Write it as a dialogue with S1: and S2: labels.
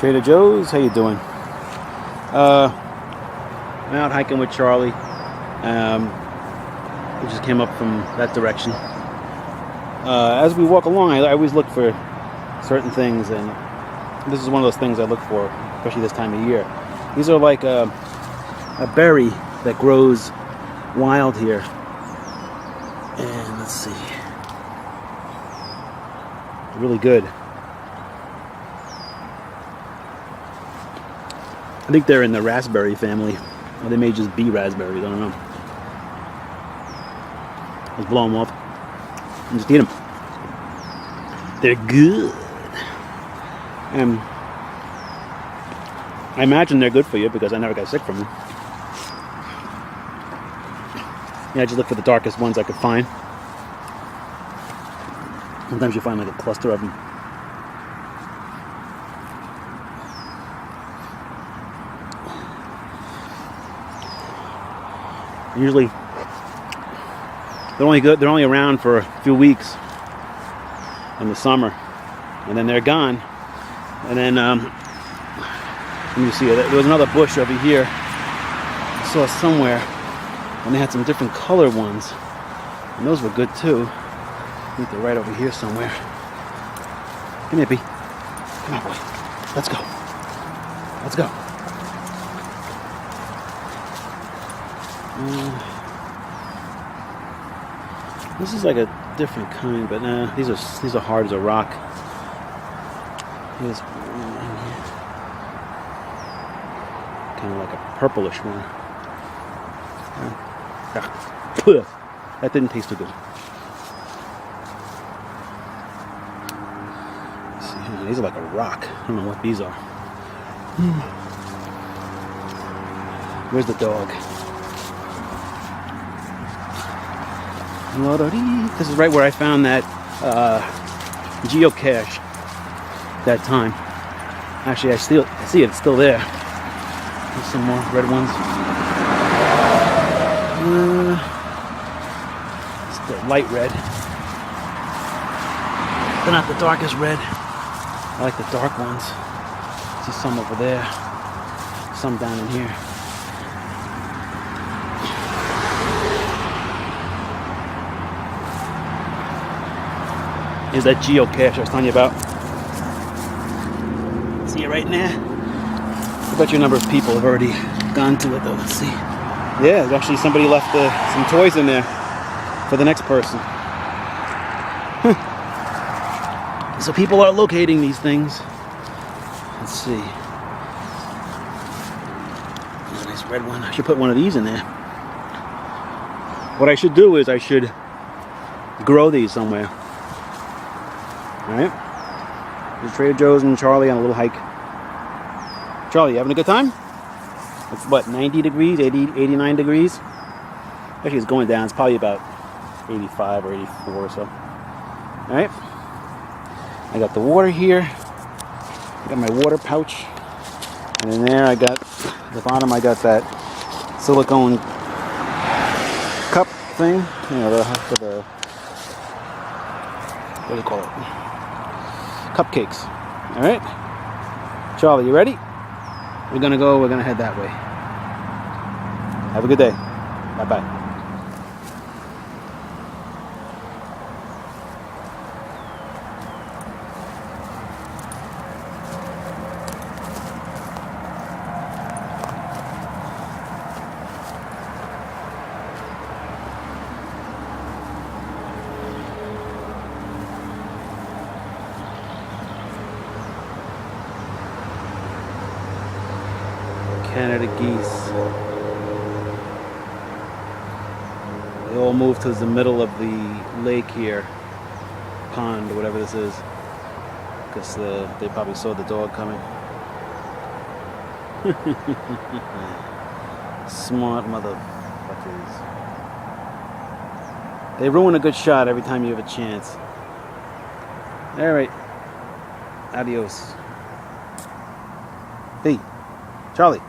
S1: Trader Joe's, how you doing? I'm out hiking with Charlie. We just came up from that direction. As we walk along, I always look for certain things, and this is one of those things I look for, especially this time of year. These are like a berry that grows wild here. And let's see. Really good. I think they're in the raspberry family. Or they may just be raspberries, I don't know. Let's blow them off and just eat them. They're good. And I imagine they're good for you because I never got sick from them. Yeah, I just look for the darkest ones I could find. Sometimes you find like a cluster of them. Usually, they're only good. They're only around for a few weeks in the summer, and then they're gone. And then let me see. There was another bush over here I saw somewhere, and they had some different color ones, and those were good too. I think they're right over here somewhere. Come here, B. Come on, boy. Let's go. Let's go. This is like a different kind, but these are hard as a rock. Here's kind of like a purplish one. That didn't taste too good. Let's see, these are like a rock. I don't know what these are. Where's the dog? This is right where I found that geocache that time. Actually, I see it's still there. There's some more red ones. It's the light red. They're not the darkest red. I like the dark ones. See some over there. Some down in here. Is that geocache I was telling you about? See it right now? I bet you a number of people have already gone to it though. Let's see. Yeah, actually somebody left some toys in there for the next person. So people are locating these things. Let's see. Oh, nice red one. I should put one of these in there. What I should do is I should grow these somewhere. Alright, there's Trader Joe's and Charlie on a little hike. Charlie, you having a good time? It's what, 90 degrees, 89 degrees? Actually, it's going down. It's probably about 85 or 84 or so. Alright, I got the water here. I got my water pouch. And in there, I got, at the bottom, I got that silicone cup thing. You know, for the what do you call it? Cupcakes. All right, Charlie, you ready? We're gonna head that way. Have a good day. Bye bye. Canada geese. They all moved to the middle of the lake here, pond or whatever this is, because they probably saw the dog coming. Smart motherfuckers. They ruin a good shot every time you have a chance. Alright. Adios. Hey, Charlie.